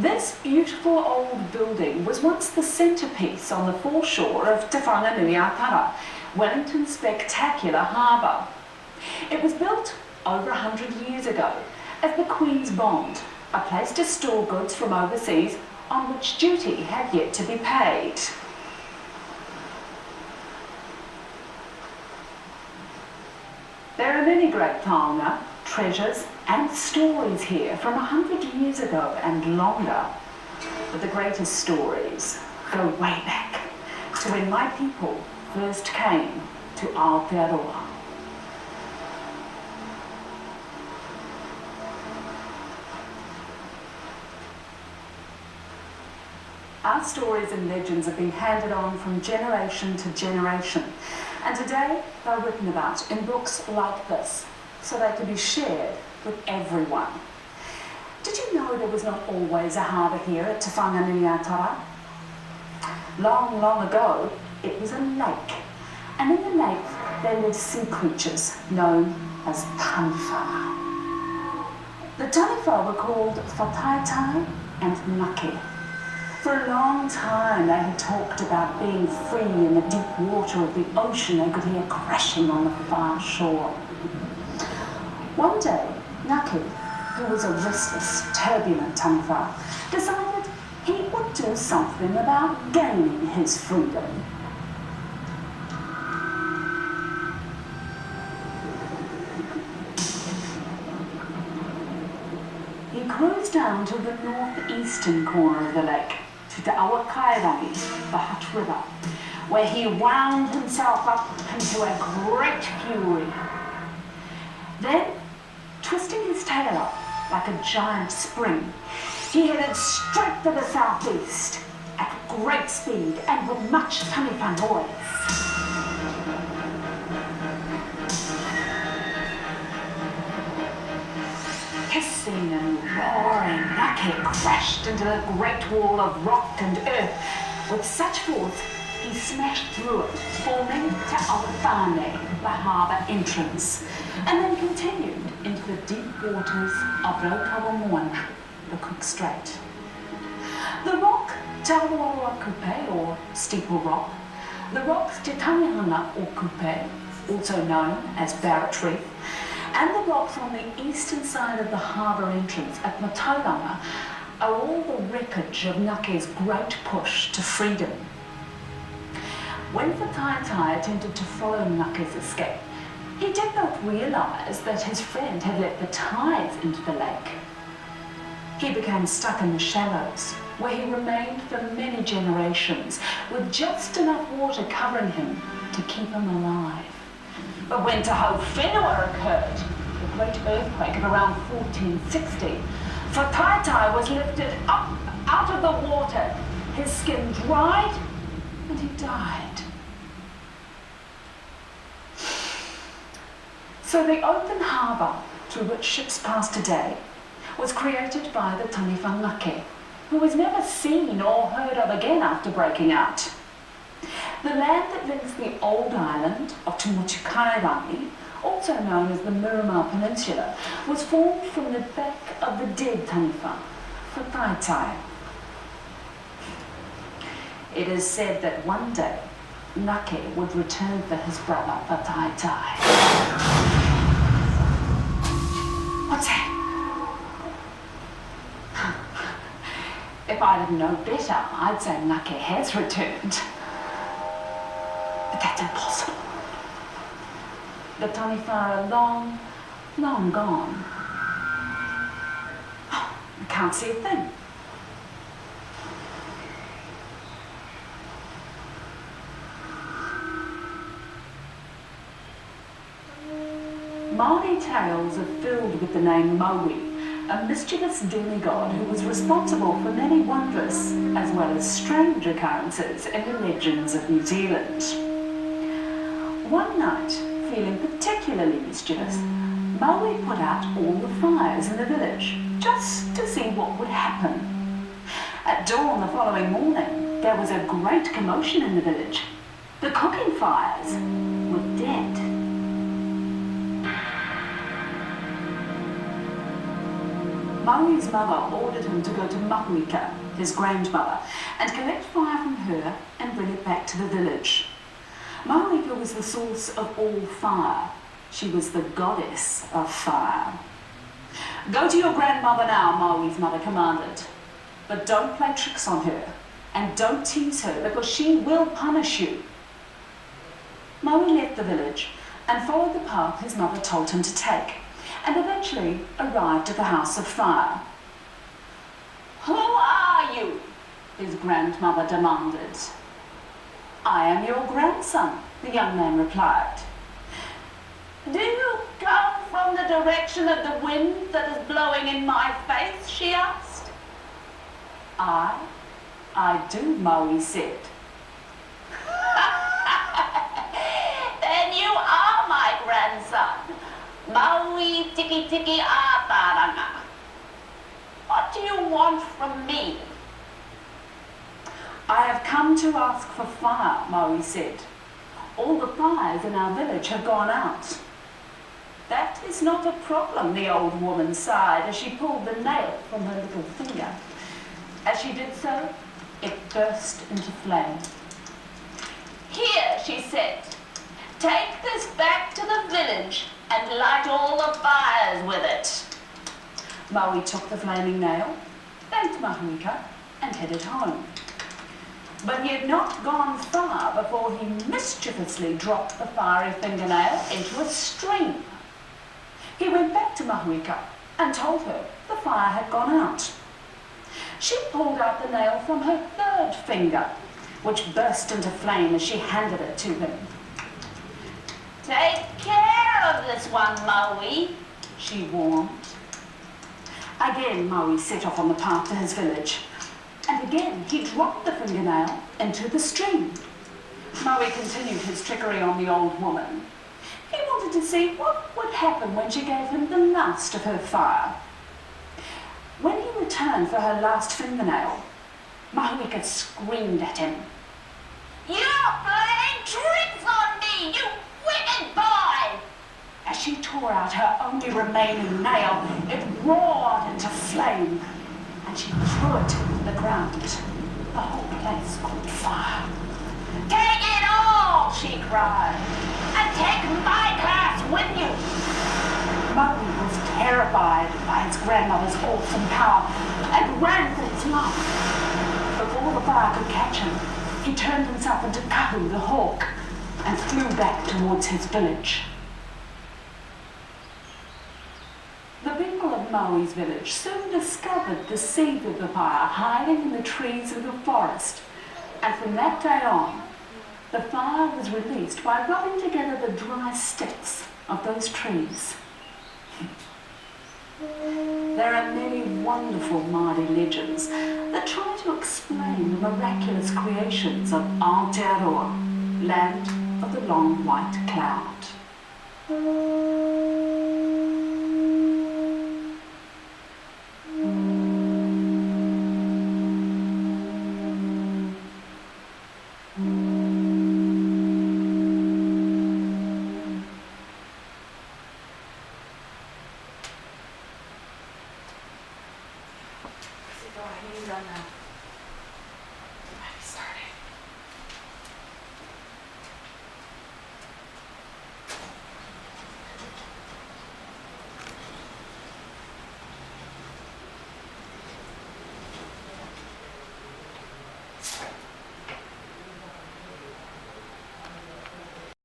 This beautiful old building was once the centrepiece on the foreshore of Te Whanganui-a-Tara, Wellington's spectacular harbour. It was built over 100 years ago as the Queen's Bond, a place to store goods from overseas on which duty had yet to be paid. There are many great taonga, treasures and stories here from 100 years ago and longer. But the greatest stories go way back to when my people first came to Aotearoa. Our stories and legends have been handed on from generation to generation, and today they're written about in books like this, so they can be shared with everyone. Did you know there was not always a harbour here at Te Whanganui-a-Tara? Long, long ago, it was a lake, and in the lake there lived sea creatures known as taniwha. The taniwha were called whataitai and ngake. For a long time they had talked about being free in the deep water of the ocean they could hear crashing on the far shore. One day, Ngake, who was a restless, turbulent taniwha, decided he would do something about gaining his freedom. He cruised down to the northeastern corner of the lake, to the Awakairangi, the Hot River, where he wound himself up into a great fury. Then, twisting his tail up like a giant spring, he headed straight to the southeast at great speed and with much taniwha noise. Hissing and roaring, Ngake crashed into the great wall of rock and earth. With such force, he smashed through it, forming Te Awatane, the harbour entrance, and then continued into the deep waters of Raukawamoana, the Cook Strait. The rock Te Awaroa Kupe, or Steeple Rock, the rocks Te Tanihanga or Kupe, also known as Barrett Reef, and the rocks on the eastern side of the harbour entrance at Matauranga are all the wreckage of Ngake's great push to freedom. When Whataitai attempted to follow Ngake's escape, he did not realise that his friend had let the tides into the lake. He became stuck in the shallows, where he remained for many generations, with just enough water covering him to keep him alive. But when Te Hau Whenua occurred, the great earthquake of around 1460, Whataitai was lifted up out of the water, his skin dried, and he died. So the open harbour through which ships pass today was created by the taniwha Ngake, who was never seen or heard of again after breaking out. The land that links the old island of Te Motukairangi, also known as the Miramar Peninsula, was formed from the back of the dead taniwha, Whataitai. It is said that one day Ngake would return for his brother Whataitai. What's that? If I didn't know better, I'd say Ngake has returned. But that's impossible. The taniwha are long, long gone. Oh, I can't see a thing. Māori tales are filled with the name Maui, a mischievous demigod who was responsible for many wondrous as well as strange occurrences in the legends of New Zealand. One night, feeling particularly mischievous, Maui put out all the fires in the village just to see what would happen. At dawn the following morning, there was a great commotion in the village. The cooking fires were dead. Maui's mother ordered him to go to Mahuika, his grandmother, and collect fire from her and bring it back to the village. Mahuika was the source of all fire. She was the goddess of fire. Go to your grandmother now, Maui's mother commanded. But don't play tricks on her, and don't tease her, because she will punish you. Maui left the village and followed the path his mother told him to take, and eventually arrived at the house of fire. Who are you? His grandmother demanded. I am your grandson, the young man replied. Do you come from the direction of the wind that is blowing in my face? She asked. I do, Maui said. Then you are my grandson, Maui Tiki Tiki Ataranga. What do you want from me? I have come to ask for fire, Maui said. All the fires in our village have gone out. That is not a problem, the old woman sighed as she pulled the nail from her little finger. As she did so, it burst into flame. Here, she said, take this back to the village and light all the fires with it. Maui took the flaming nail, thanked Mahuika, and headed home. But he had not gone far before he mischievously dropped the fiery fingernail into a stream. He went back to Mahuika and told her the fire had gone out. She pulled out the nail from her third finger, which burst into flame as she handed it to him. Take care of this one, Maui, she warned. Again, Maui set off on the path to his village, and again he dropped the fingernail into the stream. Maui continued his trickery on the old woman. He wanted to see what would happen when she gave him the last of her fire. When he returned for her last fingernail, Mahuika screamed at him. You're playing tricks on me, you wicked boy! As she tore out her only remaining nail, it roared into flame, and she threw it to the ground. The whole place caught fire. Take it all, she cried, and take my class with you. Maui was terrified by his grandmother's awesome power and ran for his life. Before the fire could catch him, he turned himself into Kahu the hawk and flew back towards his village. The people of Maui's village soon discovered the seed of the fire hiding in the trees of the forest, and from that day on, the fire was released by rubbing together the dry sticks of those trees. There are many wonderful Māori legends that try to explain the miraculous creations of Aotearoa, land of the long white cloud.